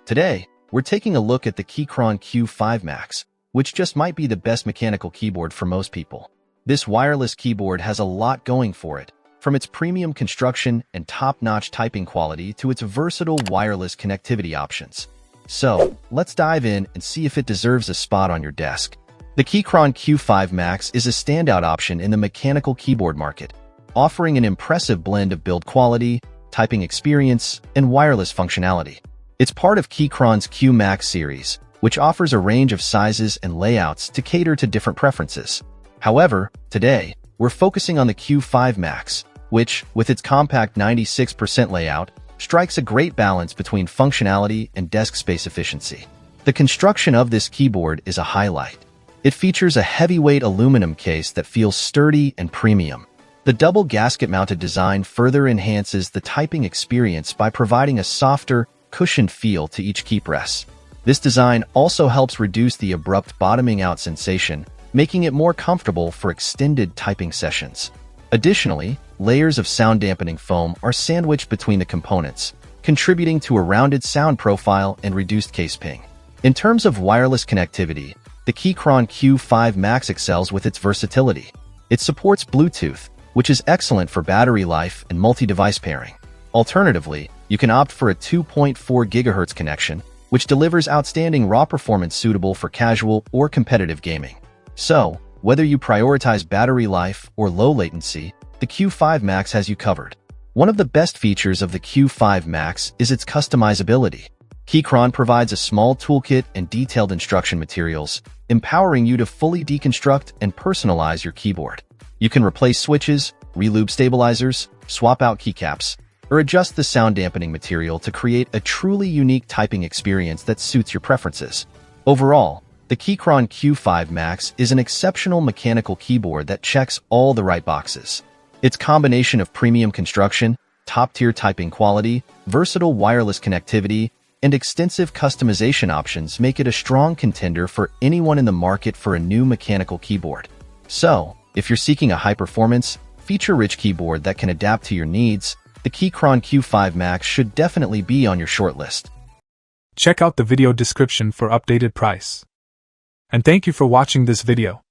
Today, we're taking a look at the Keychron Q5 Max, which just might be the best mechanical keyboard for most people. This wireless keyboard has a lot going for it, from its premium construction and top-notch typing quality to its versatile wireless connectivity options. So, let's dive in and see if it deserves a spot on your desk. The Keychron Q5 Max is a standout option in the mechanical keyboard market, offering an impressive blend of build quality, typing experience, and wireless functionality. It's part of Keychron's Q Max series, which offers a range of sizes and layouts to cater to different preferences. However, today, we're focusing on the Q5 Max, which, with its compact 96% layout, strikes a great balance between functionality and desk space efficiency. The construction of this keyboard is a highlight. It features a heavyweight aluminum case that feels sturdy and premium. The double gasket-mounted design further enhances the typing experience by providing a softer, cushioned feel to each key press. This design also helps reduce the abrupt bottoming-out sensation, making it more comfortable for extended typing sessions. Additionally, layers of sound-dampening foam are sandwiched between the components, contributing to a rounded sound profile and reduced case ping. In terms of wireless connectivity, the Keychron Q5 Max excels with its versatility. It supports Bluetooth, which is excellent for battery life and multi-device pairing. Alternatively, you can opt for a 2.4 GHz connection, which delivers outstanding raw performance suitable for casual or competitive gaming. So, whether you prioritize battery life or low latency, the Q5 Max has you covered. One of the best features of the Q5 Max is its customizability. Keychron provides a small toolkit and detailed instruction materials, empowering you to fully deconstruct and personalize your keyboard. You can replace switches, relube stabilizers, swap out keycaps, or adjust the sound dampening material to create a truly unique typing experience that suits your preferences. Overall, the Keychron Q5 Max is an exceptional mechanical keyboard that checks all the right boxes. Its combination of premium construction, top-tier typing quality, versatile wireless connectivity, and extensive customization options make it a strong contender for anyone in the market for a new mechanical keyboard. So, if you're seeking a high-performance, feature-rich keyboard that can adapt to your needs, the Keychron Q5 Max should definitely be on your shortlist. Check out the video description for updated price. And thank you for watching this video.